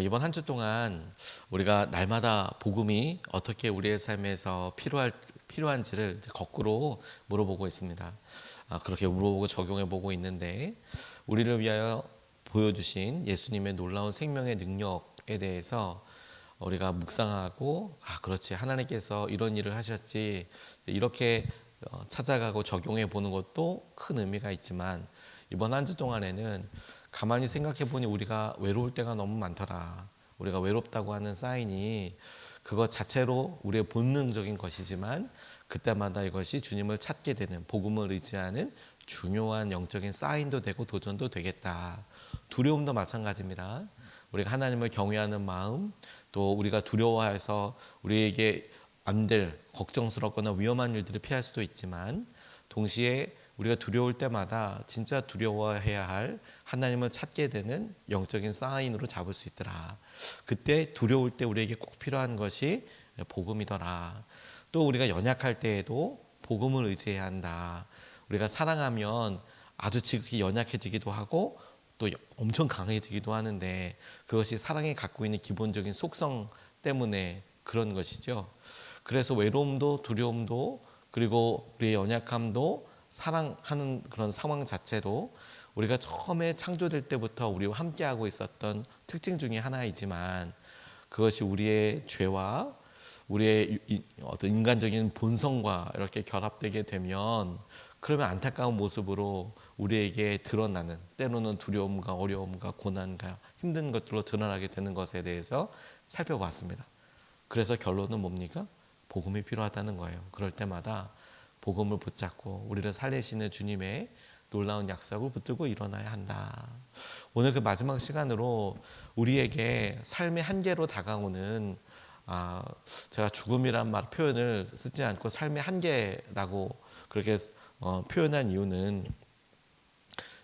이번 한 주 동안 우리가 날마다 복음이 어떻게 우리의 삶에서 필요한지를 이제 거꾸로 물어보고 있습니다. 그렇게 물어보고 적용해 보고 있는데 우리를 위하여 보여주신 예수님의 놀라운 생명의 능력에 대해서 우리가 묵상하고 그렇지, 하나님께서 이런 일을 하셨지, 이렇게 찾아가고 적용해 보는 것도 큰 의미가 있지만, 이번 한 주 동안에는 가만히 생각해 보니 우리가 외로울 때가 너무 많더라. 우리가 외롭다고 하는 사인이 그것 자체로 우리의 본능적인 것이지만, 그때마다 이것이 주님을 찾게 되는, 복음을 의지하는 중요한 영적인 사인도 되고 도전도 되겠다. 두려움도 마찬가지입니다. 우리가 하나님을 경외하는 마음, 또 우리가 두려워해서 우리에게 안 될 걱정스럽거나 위험한 일들을 피할 수도 있지만, 동시에 우리가 두려울 때마다 진짜 두려워해야 할 하나님을 찾게 되는 영적인 사인으로 잡을 수 있더라. 그때 두려울 때 우리에게 꼭 필요한 것이 복음이더라. 또 우리가 연약할 때에도 복음을 의지해야 한다. 우리가 사랑하면 아주 지극히 연약해지기도 하고 또 엄청 강해지기도 하는데, 그것이 사랑이 갖고 있는 기본적인 속성 때문에 그런 것이죠. 그래서 외로움도 두려움도 그리고 우리의 연약함도 사랑하는 그런 상황 자체도 우리가 처음에 창조될 때부터 우리와 함께하고 있었던 특징 중에 하나이지만, 그것이 우리의 죄와 우리의 어떤 인간적인 본성과 이렇게 결합되게 되면, 그러면 안타까운 모습으로 우리에게 드러나는, 때로는 두려움과 어려움과 고난과 힘든 것들로 드러나게 되는 것에 대해서 살펴봤습니다. 그래서 결론은 뭡니까? 복음이 필요하다는 거예요. 그럴 때마다 복음을 붙잡고 우리를 살리시는 주님의 놀라운 약속을 붙들고 일어나야 한다. 오늘 그 마지막 시간으로 우리에게 삶의 한계로 다가오는, 제가 죽음이란 말 표현을 쓰지 않고 삶의 한계라고 그렇게 표현한 이유는,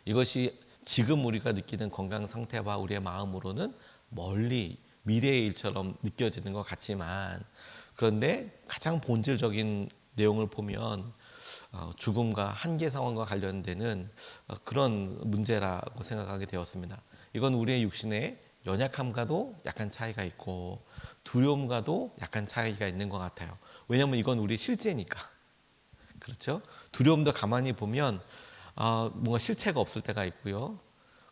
이것이 지금 우리가 느끼는 건강 상태와 우리의 마음으로는 멀리 미래의 일처럼 느껴지는 것 같지만, 그런데 가장 본질적인 내용을 보면 죽음과 한계 상황과 관련되는 그런 문제라고 생각하게 되었습니다. 이건 우리의 육신의 연약함과도 약간 차이가 있고 두려움과도 약간 차이가 있는 것 같아요. 왜냐하면 이건 우리 실제니까. 그렇죠? 두려움도 가만히 보면 뭔가 실체가 없을 때가 있고요.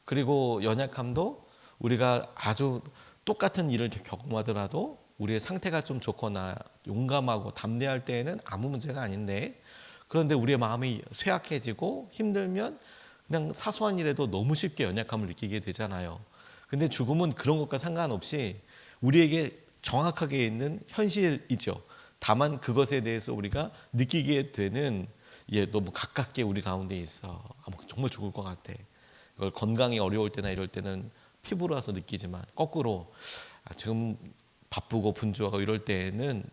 그리고 연약함도 우리가 아주 똑같은 일을 경험하더라도 우리의 상태가 좀 좋거나 용감하고 담대할 때에는 아무 문제가 아닌데, 그런데 우리의 마음이 쇠약해지고 힘들면 그냥 사소한 일에도 너무 쉽게 연약함을 느끼게 되잖아요. 근데 죽음은 그런 것과 상관없이 우리에게 정확하게 있는 현실이죠. 다만 그것에 대해서 우리가 느끼게 되는, 너무 가깝게 우리 가운데 있어. 정말 죽을 것 같아. 이걸 건강이 어려울 때나 이럴 때는 피부로 와서 느끼지만, 거꾸로 지금 바쁘고 분주하고 이럴 때에는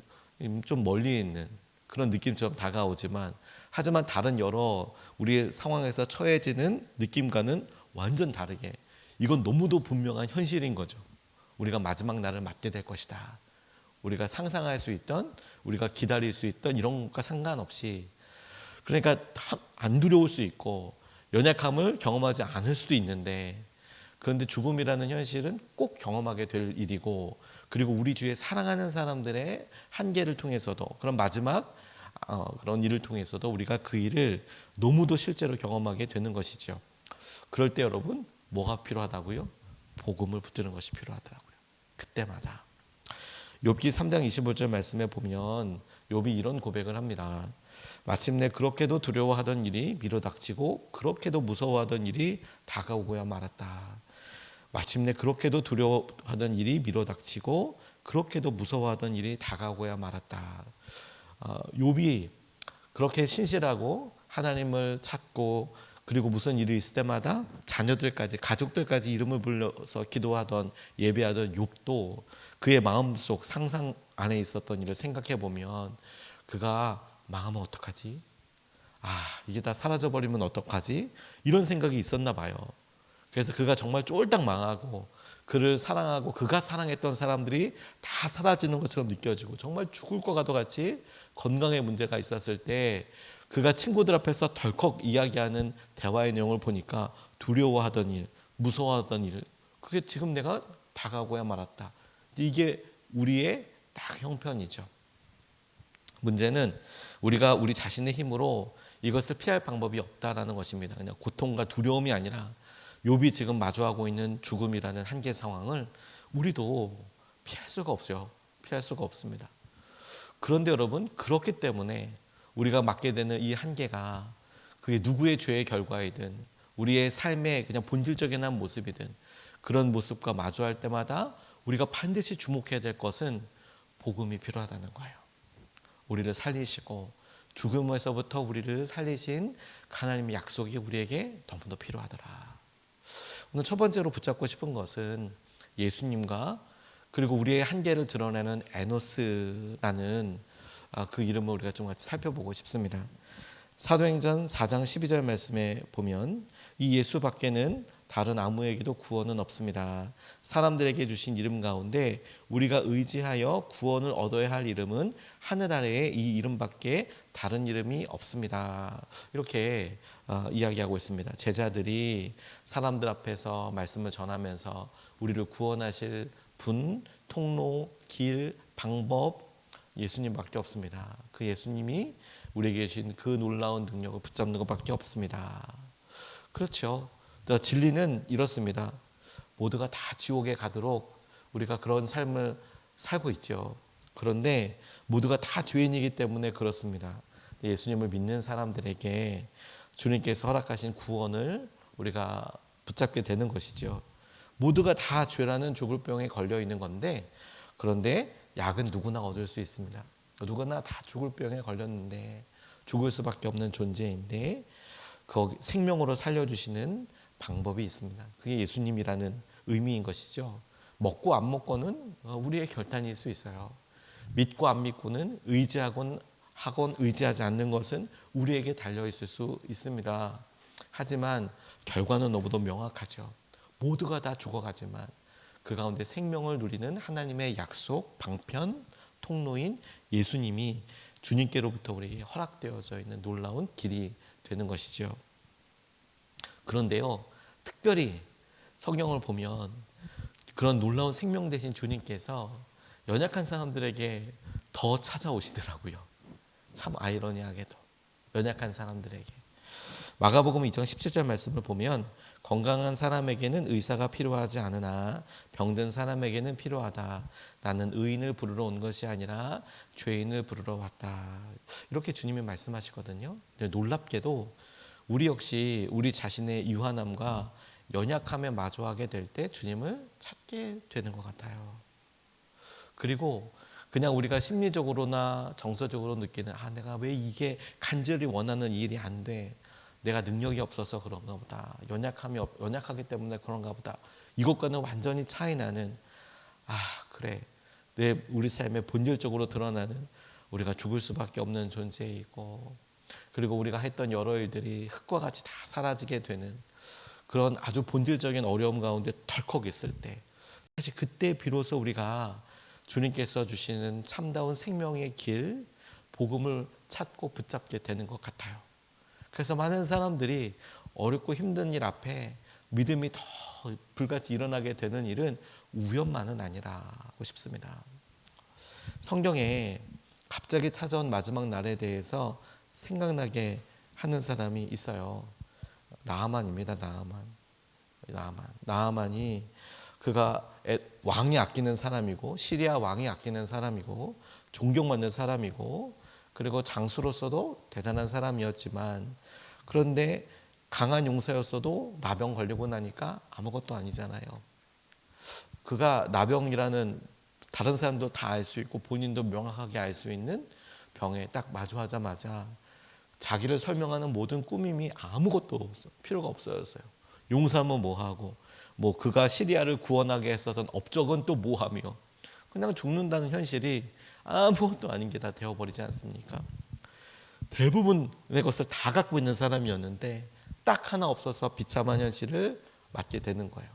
좀 멀리 있는 그런 느낌처럼 다가오지만, 하지만 다른 여러 우리의 상황에서 처해지는 느낌과는 완전 다르게, 이건 너무도 분명한 현실인 거죠. 우리가 마지막 날을 맞게 될 것이다. 우리가 상상할 수 있던, 우리가 기다릴 수 있던 이런 것과 상관없이, 그러니까 안 두려울 수 있고 연약함을 경험하지 않을 수도 있는데, 그런데 죽음이라는 현실은 꼭 경험하게 될 일이고, 그리고 우리 주위에 사랑하는 사람들의 한계를 통해서도, 그런 마지막 그런 일을 통해서도 우리가 그 일을 너무도 실제로 경험하게 되는 것이죠. 그럴 때 여러분, 뭐가 필요하다고요? 복음을 붙드는 것이 필요하더라고요. 그때마다. 욥기 3장 25절 말씀에 보면 욥이 이런 고백을 합니다. 마침내 그렇게도 두려워하던 일이 밀어닥치고 그렇게도 무서워하던 일이 다가오고야 말았다. 마침내 그렇게도 두려워하던 일이 밀어닥치고 그렇게도 무서워하던 일이 다가오고야 말았다. 욥이 그렇게 신실하고 하나님을 찾고, 그리고 무슨 일이 있을 때마다 자녀들까지, 가족들까지 이름을 불러서 기도하던, 예배하던 욥도 그의 마음속 상상 안에 있었던 일을 생각해 보면, 그가 망하면 어떡하지? 이게 다 사라져버리면 어떡하지? 이런 생각이 있었나 봐요. 그래서 그가 정말 쫄딱 망하고, 그를 사랑하고 그가 사랑했던 사람들이 다 사라지는 것처럼 느껴지고, 정말 죽을 것 같이 건강에 문제가 있었을 때 그가 친구들 앞에서 덜컥 이야기하는 대화의 내용을 보니까 두려워하던 일, 무서워하던 일, 그게 지금 내가 다가오고야 말았다. 이게 우리의 딱 형편이죠. 문제는 우리가 우리 자신의 힘으로 이것을 피할 방법이 없다라는 것입니다. 그냥 고통과 두려움이 아니라 욥이 지금 마주하고 있는 죽음이라는 한계 상황을 우리도 피할 수가 없어요. 피할 수가 없습니다. 그런데 여러분, 그렇기 때문에 우리가 맞게 되는 이 한계가 그게 누구의 죄의 결과이든 우리의 삶의 그냥 본질적인 한 모습이든 그런 모습과 마주할 때마다 우리가 반드시 주목해야 될 것은 복음이 필요하다는 거예요. 우리를 살리시고 죽음에서부터 우리를 살리신 하나님의 약속이 우리에게 너무도 필요하더라. 오늘 첫 번째로 붙잡고 싶은 것은 예수님과 그리고 우리의 한계를 드러내는 에노스라는 그 이름을 우리가 좀 같이 살펴보고 싶습니다. 사도행전 4장 12절 말씀에 보면 이 예수 밖에는 다른 아무에게도 구원은 없습니다. 사람들에게 주신 이름 가운데 우리가 의지하여 구원을 얻어야 할 이름은 하늘 아래에 이 이름밖에 다른 이름이 없습니다. 이렇게 이야기하고 있습니다. 제자들이 사람들 앞에서 말씀을 전하면서 우리를 구원하실 분, 통로, 길, 방법 예수님밖에 없습니다. 그 예수님이 우리에게 주신 그 놀라운 능력을 붙잡는 것밖에 없습니다. 그렇죠. 진리는 이렇습니다. 모두가 다 지옥에 가도록 우리가 그런 삶을 살고 있죠. 그런데 모두가 다 죄인이기 때문에 그렇습니다. 예수님을 믿는 사람들에게 주님께서 허락하신 구원을 우리가 붙잡게 되는 것이죠. 모두가 다 죄라는 죽을 병에 걸려 있는 건데, 그런데 약은 누구나 얻을 수 있습니다. 누구나 다 죽을 병에 걸렸는데, 죽을 수밖에 없는 존재인데 그 생명으로 살려주시는 방법이 있습니다. 그게 예수님이라는 의미인 것이죠. 먹고 안 먹고는 우리의 결단일 수 있어요. 믿고 안 믿고는 의지하건 의지하지 않는 것은 우리에게 달려있을 수 있습니다. 하지만 결과는 너무도 명확하죠. 모두가 다 죽어가지만 그 가운데 생명을 누리는 하나님의 약속, 방편, 통로인 예수님이 주님께로부터 우리에게 허락되어져 있는 놀라운 길이 되는 것이죠. 그런데요, 특별히 성경을 보면 그런 놀라운 생명 되신 주님께서 연약한 사람들에게 더 찾아오시더라고요. 참 아이러니하게도 연약한 사람들에게. 마가복음 2장 17절 말씀을 보면 건강한 사람에게는 의사가 필요하지 않으나 병든 사람에게는 필요하다. 나는 의인을 부르러 온 것이 아니라 죄인을 부르러 왔다. 이렇게 주님이 말씀하시거든요. 놀랍게도 우리 역시 우리 자신의 유한함과 연약함에 마주하게 될 때 주님을 찾게 되는 것 같아요. 그리고 그냥 우리가 심리적으로나 정서적으로 느끼는 내가 왜 이게 간절히 원하는 일이 안 돼. 내가 능력이 없어서 그런가 보다. 연약하기 때문에 그런가 보다. 이것과는 완전히 차이 나는 그래. 우리 삶에 본질적으로 드러나는 우리가 죽을 수밖에 없는 존재이고 그리고 우리가 했던 여러 일들이 흙과 같이 다 사라지게 되는 그런 아주 본질적인 어려움 가운데 덜컥 있을 때 사실 그때 비로소 우리가 주님께서 주시는 참다운 생명의 길, 복음을 찾고 붙잡게 되는 것 같아요. 그래서 많은 사람들이 어렵고 힘든 일 앞에 믿음이 더 불같이 일어나게 되는 일은 우연만은 아니라고 싶습니다. 성경에 갑자기 찾아온 마지막 날에 대해서 생각나게 하는 사람이 있어요. 나아만입니다. 나아만이 그가 왕이 아끼는 사람이고 시리아 왕이 아끼는 사람이고 존경받는 사람이고 그리고 장수로서도 대단한 사람이었지만 그런데 강한 용사였어도 나병 걸리고 나니까 아무것도 아니잖아요. 그가 나병이라는 다른 사람도 다 알 수 있고 본인도 명확하게 알 수 있는 병에 딱 마주하자마자 자기를 설명하는 모든 꾸밈이 아무것도 필요가 없어졌어요. 용사면 뭐하고 그가 시리아를 구원하게 했었던 업적은 또 뭐하며 그냥 죽는다는 현실이 아무것도 아닌 게 다 되어버리지 않습니까? 대부분의 것을 다 갖고 있는 사람이었는데 딱 하나 없어서 비참한 현실을 맞게 되는 거예요.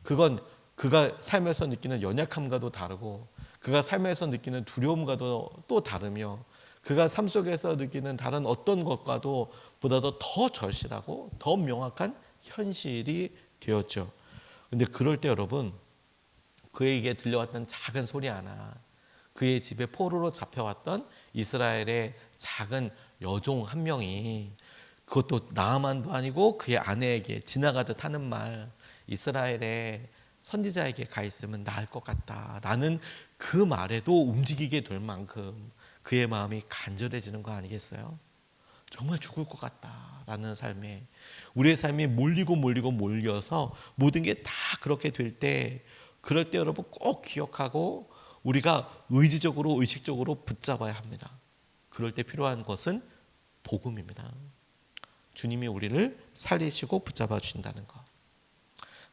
그건 그가 삶에서 느끼는 연약함과도 다르고 그가 삶에서 느끼는 두려움과도 또 다르며 그가 삶 속에서 느끼는 다른 어떤 것과도 보다도 더 절실하고 더 명확한 현실이 되었죠. 근데 그럴 때 여러분 그에게 들려왔던 작은 소리 하나, 그의 집에 포로로 잡혀왔던 이스라엘의 작은 여종 한 명이, 그것도 나아만도 아니고 그의 아내에게 지나가듯 하는 말, 이스라엘의 선지자에게 가 있으면 나을 것 같다라는 그 말에도 움직이게 될 만큼 그의 마음이 간절해지는 거 아니겠어요? 정말 죽을 것 같다라는 삶에, 우리의 삶이 몰려서 모든 게 다 그렇게 될 때, 그럴 때 여러분 꼭 기억하고 우리가 의식적으로 붙잡아야 합니다. 그럴 때 필요한 것은 복음입니다. 주님이 우리를 살리시고 붙잡아 주신다는 것.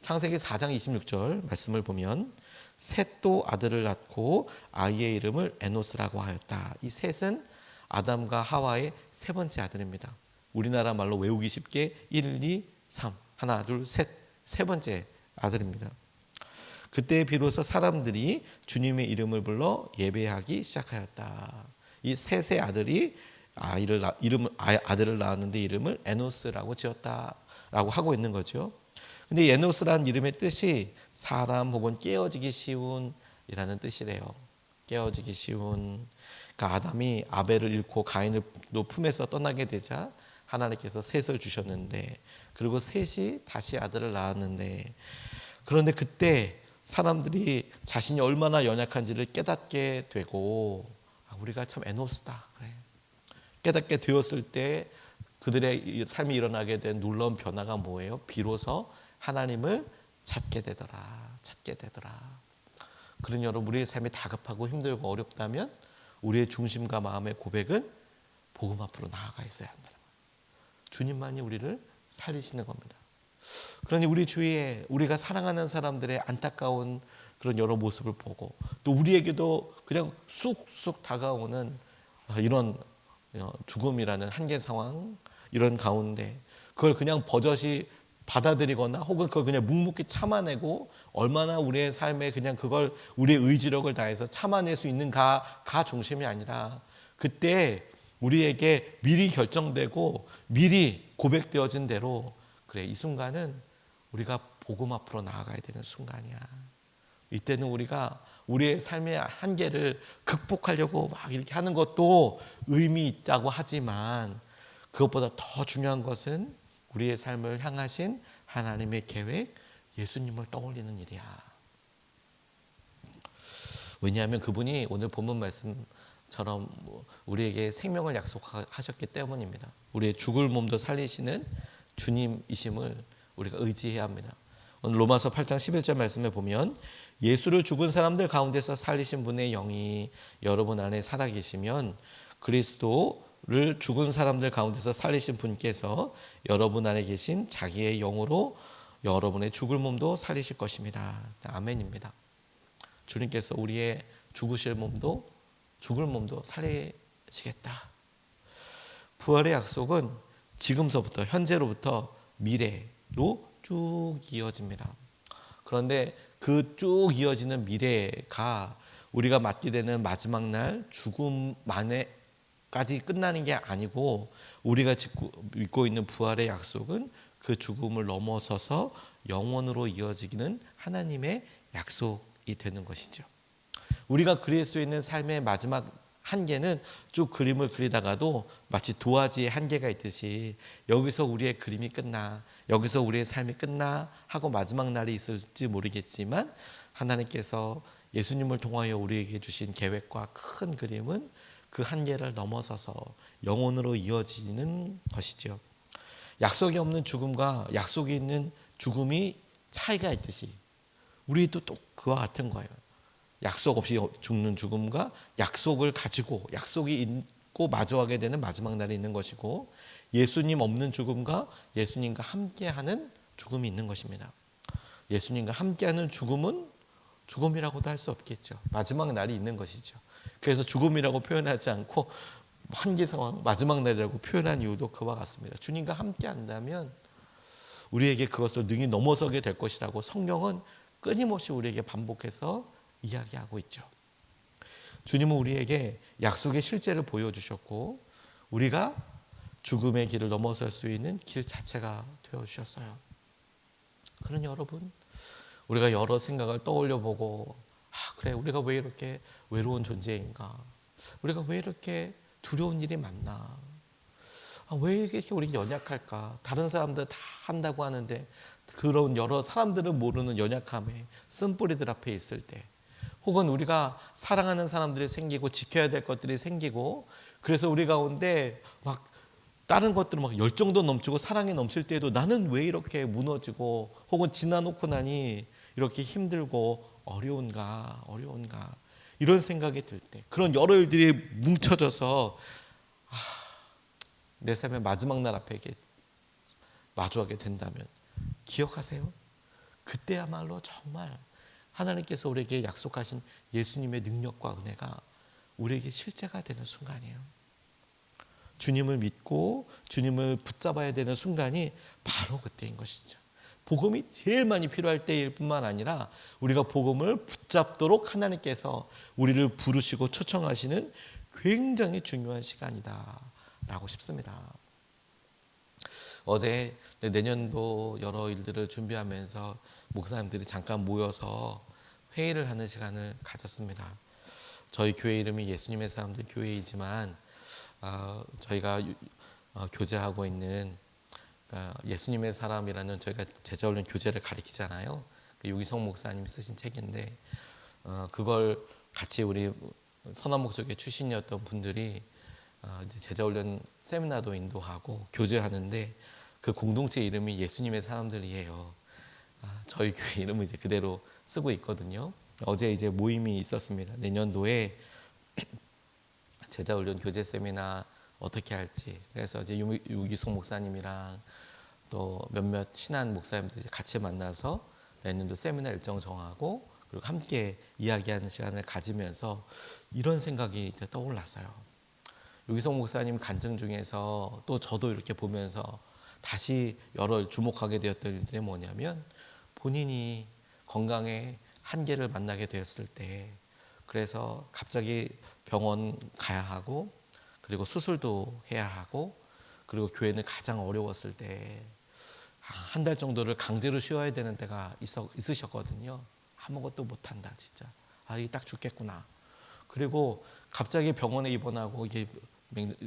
창세기 4장 26절 말씀을 보면 셋도 아들을 낳고 아이의 이름을 에노스라고 하였다. 이 셋은 아담과 하와의 세 번째 아들입니다. 우리나라 말로 외우기 쉽게 1, 2, 3 하나 둘 셋 세 번째 아들입니다. 그때 비로소 사람들이 주님의 이름을 불러 예배하기 시작하였다. 이 셋의 아들이 아들을 낳았는데 이름을 에노스라고 지었다라고 하고 있는 거죠. 근데 에노스라는 이름의 뜻이 사람 혹은 깨어지기 쉬운 이라는 뜻이래요. 깨어지기 쉬운. 그러니까 아담이 아벨을 잃고 가인을 품에서 떠나게 되자 하나님께서 셋을 주셨는데, 그리고 셋이 다시 아들을 낳았는데, 그런데 그때 사람들이 자신이 얼마나 연약한지를 깨닫게 되고, 우리가 참 에노스다, 그래. 깨닫게 되었을 때 그들의 삶이 일어나게 된 놀라운 변화가 뭐예요? 비로소 하나님을 찾게 되더라. 그러니 여러분, 우리의 삶이 다급하고 힘들고 어렵다면 우리의 중심과 마음의 고백은 복음 앞으로 나아가 있어야 합니다. 주님만이 우리를 살리시는 겁니다. 그러니 우리 주위에 우리가 사랑하는 사람들의 안타까운 그런 여러 모습을 보고, 또 우리에게도 그냥 쑥쑥 다가오는 이런 죽음이라는 한계 상황, 이런 가운데 그걸 그냥 버젓이 받아들이거나 혹은 그걸 그냥 묵묵히 참아내고, 얼마나 우리의 삶에 그냥 그걸 우리의 의지력을 다해서 참아낼 수 있는가 중심이 아니라, 그때 우리에게 미리 결정되고 미리 고백되어진 대로, 그래, 이 순간은 우리가 복음 앞으로 나아가야 되는 순간이야. 이때는 우리가 우리의 삶의 한계를 극복하려고 막 이렇게 하는 것도 의미 있다고 하지만, 그것보다 더 중요한 것은 우리의 삶을 향하신 하나님의 계획, 예수님을 떠올리는 일이야. 왜냐하면 그분이 오늘 본문 말씀처럼 우리에게 생명을 약속하셨기 때문입니다. 우리의 죽을 몸도 살리시는 주님이심을 우리가 의지해야 합니다. 오늘 로마서 8장 11절 말씀에 보면, 예수를 죽은 사람들 가운데서 살리신 분의 영이 여러분 안에 살아계시면 그리스도를 죽은 사람들 가운데서 살리신 분께서 여러분 안에 계신 자기의 영으로 여러분의 죽을 몸도 살리실 것입니다. 아멘입니다. 주님께서 우리의 죽으실 몸도, 죽을 몸도 살리시겠다. 부활의 약속은 지금서부터, 현재로부터 미래로 쭉 이어집니다. 그런데 그 쭉 이어지는 미래가 우리가 맞게 되는 마지막 날 죽음만에까지 끝나는 게 아니고, 우리가 믿고 있는 부활의 약속은 그 죽음을 넘어서서 영원으로 이어지는 하나님의 약속이 되는 것이죠. 우리가 그릴 수 있는 삶의 마지막 한계는 쭉 그림을 그리다가도 마치 도화지에 한계가 있듯이, 여기서 우리의 그림이 끝나, 여기서 우리의 삶이 끝나 하고 마지막 날이 있을지 모르겠지만, 하나님께서 예수님을 통하여 우리에게 주신 계획과 큰 그림은 그 한계를 넘어서서 영원으로 이어지는 것이죠. 약속이 없는 죽음과 약속이 있는 죽음이 차이가 있듯이, 우리도 또 그와 같은 거예요. 약속 없이 죽는 죽음과 약속을 가지고, 약속이 있고 마주하게 되는 마지막 날이 있는 것이고, 예수님 없는 죽음과 예수님과 함께하는 죽음이 있는 것입니다. 예수님과 함께하는 죽음은 죽음이라고도 할 수 없겠죠. 마지막 날이 있는 것이죠. 그래서 죽음이라고 표현하지 않고 한계 상황, 마지막 날이라고 표현한 이유도 그와 같습니다. 주님과 함께한다면 우리에게 그것을 능히 넘어서게 될 것이라고 성경은 끊임없이 우리에게 반복해서 이야기하고 있죠. 주님은 우리에게 약속의 실제를 보여주셨고, 우리가 죽음의 길을 넘어설 수 있는 길 자체가 되어주셨어요. 그러니 여러분, 우리가 여러 생각을 떠올려 보고, 그래, 우리가 왜 이렇게 외로운 존재인가? 우리가 왜 이렇게 두려운 일이 많나? 왜 이렇게 우리 연약할까? 다른 사람들 다 한다고 하는데 그런 여러 사람들은 모르는 연약함에 쓴뿌리들 앞에 있을 때, 혹은 우리가 사랑하는 사람들이 생기고 지켜야 될 것들이 생기고, 그래서 우리 가운데 막 다른 것들은 막 열정도 넘치고 사랑이 넘칠 때에도 나는 왜 이렇게 무너지고 혹은 지나놓고 나니 이렇게 힘들고 어려운가 이런 생각이 들 때, 그런 여러 일들이 뭉쳐져서 내 삶의 마지막 날 앞에 마주하게 된다면 기억하세요. 그때야말로 정말 하나님께서 우리에게 약속하신 예수님의 능력과 은혜가 우리에게 실제가 되는 순간이에요. 주님을 믿고 주님을 붙잡아야 되는 순간이 바로 그때인 것이죠. 복음이 제일 많이 필요할 때일 뿐만 아니라 우리가 복음을 붙잡도록 하나님께서 우리를 부르시고 초청하시는 굉장히 중요한 시간이다 라고 싶습니다. 어제 내년도 여러 일들을 준비하면서 목사님들이 잠깐 모여서 회의를 하는 시간을 가졌습니다. 저희 교회 이름이 예수님의 사람들 교회이지만 저희가 교제하고 있는 예수님의 사람이라는 저희가 제자훈련 교제를 가리키잖아요. 유기성 목사님이 쓰신 책인데 그걸 같이 우리 선한목적회 출신이었던 분들이 이제 제자훈련 세미나도 인도하고 교제하는데 그 공동체 이름이 예수님의 사람들이에요. 저희 교회 이름을 이제 그대로 쓰고 있거든요. 어제 이제 모임이 있었습니다. 내년도에 제자훈련 교제 세미나 어떻게 할지. 그래서 이제 유기송 목사님이랑 또 몇몇 친한 목사님들이 같이 만나서 내년도 세미나 일정 정하고 그리고 함께 이야기하는 시간을 가지면서 이런 생각이 이제 떠올랐어요. 유기송 목사님 간증 중에서 또 저도 이렇게 보면서 다시 여러 주목하게 되었던 일들이 뭐냐면, 본인이 건강의 한계를 만나게 되었을 때, 그래서 갑자기 병원 가야 하고 그리고 수술도 해야 하고 그리고 교회는 가장 어려웠을 때 한 달 정도를 강제로 쉬어야 되는 때가 있으셨거든요. 아무것도 못한다 진짜. 이게 딱 죽겠구나. 그리고 갑자기 병원에 입원하고 이게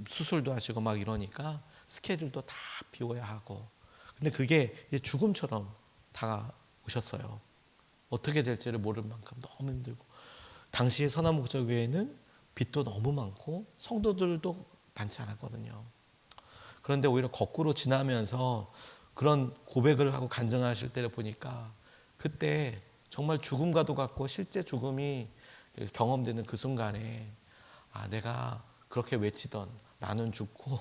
수술도 하시고 막 이러니까 스케줄도 다 비워야 하고, 근데 그게 죽음처럼 다가오셨어요. 어떻게 될지를 모를 만큼 너무 힘들고, 당시에 선한목적교회는 빚도 너무 많고 성도들도 많지 않았거든요. 그런데 오히려 거꾸로 지나면서 그런 고백을 하고 간증하실 때를 보니까 그때 정말 죽음과도 같고 실제 죽음이 경험되는 그 순간에 내가 그렇게 외치던 나는 죽고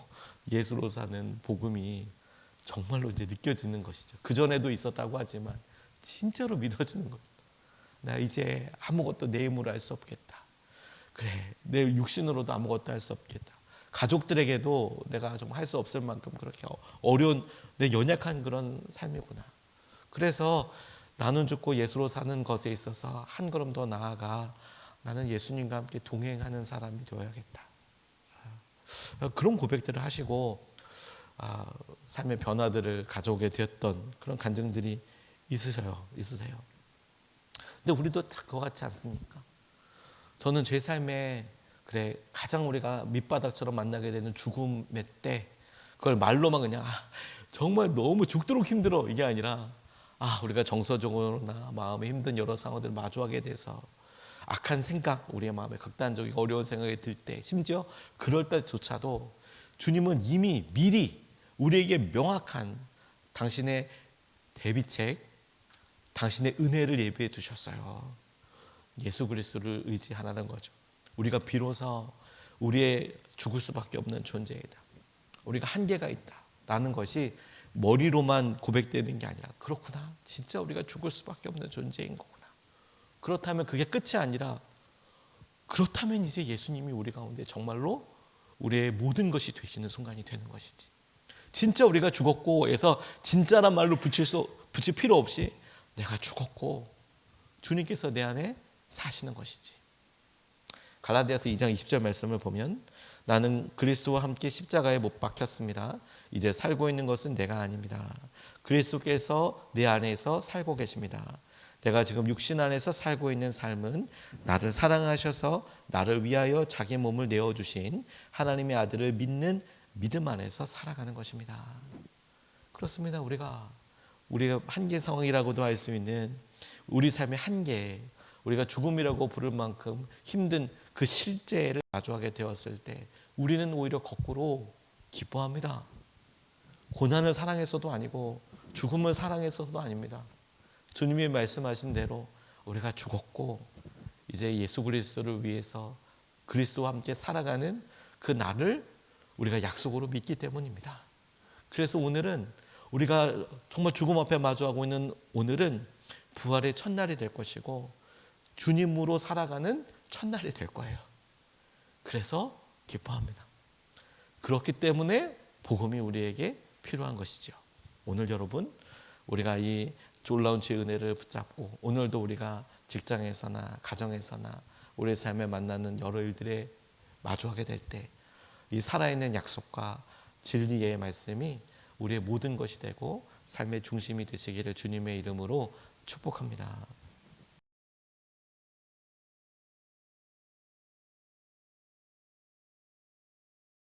예수로 사는 복음이 정말로 이제 느껴지는 것이죠. 그전에도 있었다고 하지만 진짜로 믿어지는 거죠. 나 이제 아무것도 내 힘으로 할 수 없겠다. 그래, 내 육신으로도 아무것도 할 수 없겠다. 가족들에게도 내가 좀 할 수 없을 만큼 그렇게 어려운 내 연약한 그런 삶이구나. 그래서 나는 죽고 예수로 사는 것에 있어서 한 걸음 더 나아가 나는 예수님과 함께 동행하는 사람이 되어야겠다. 그런 고백들을 하시고 삶의 변화들을 가져오게 되었던 그런 간증들이 있으세요. 근데 우리도 다 그거 같지 않습니까? 저는 제 삶에 가장 우리가 밑바닥처럼 만나게 되는 죽음의 때, 그걸 말로만 그냥 정말 너무 죽도록 힘들어 이게 아니라 우리가 정서적으로나 마음에 힘든 여러 상황들을 마주하게 돼서 악한 생각, 우리의 마음에 극단적이고 어려운 생각이 들 때, 심지어 그럴 때조차도 주님은 이미 미리 우리에게 명확한 당신의 대비책, 당신의 은혜를 예비해 두셨어요. 예수 그리스도를 의지하라는 거죠. 우리가 비로소 우리의 죽을 수밖에 없는 존재이다. 우리가 한계가 있다라는 것이 머리로만 고백되는 게 아니라, 그렇구나, 진짜 우리가 죽을 수밖에 없는 존재인 거구나. 그렇다면 그게 끝이 아니라, 그렇다면 이제 예수님이 우리 가운데 정말로 우리의 모든 것이 되시는 순간이 되는 것이지. 진짜 우리가 죽었고 해서 진짜란 말로 붙일 필요 없이 내가 죽었고 주님께서 내 안에 사시는 것이지. 갈라디아서 2장 20절 말씀을 보면, 나는 그리스도와 함께 십자가에 못 박혔습니다. 이제 살고 있는 것은 내가 아닙니다. 그리스도께서 내 안에서 살고 계십니다. 내가 지금 육신 안에서 살고 있는 삶은 나를 사랑하셔서 나를 위하여 자기 몸을 내어주신 하나님의 아들을 믿는 믿음 안에서 살아가는 것입니다. 그렇습니다. 우리가 한계 상황이라고도 할 수 있는 우리 삶의 한계, 우리가 죽음이라고 부를 만큼 힘든 그 실제를 마주하게 되었을 때 우리는 오히려 거꾸로 기뻐합니다. 고난을 사랑해서도 아니고 죽음을 사랑해서도 아닙니다. 주님이 말씀하신 대로 우리가 죽었고 이제 예수 그리스도를 위해서 그리스도와 함께 살아가는 그 날을 우리가 약속으로 믿기 때문입니다. 그래서 오늘은 우리가 정말 죽음 앞에 마주하고 있는 오늘은 부활의 첫날이 될 것이고 주님으로 살아가는 첫날이 될 거예요. 그래서 기뻐합니다. 그렇기 때문에 복음이 우리에게 필요한 것이죠. 오늘 여러분 우리가 이 놀라운 주의 은혜를 붙잡고 오늘도 우리가 직장에서나 가정에서나 우리의 삶에 만나는 여러 일들에 마주하게 될 때 이 살아있는 약속과 진리의 말씀이 우리의 모든 것이 되고 삶의 중심이 되시기를 주님의 이름으로 축복합니다.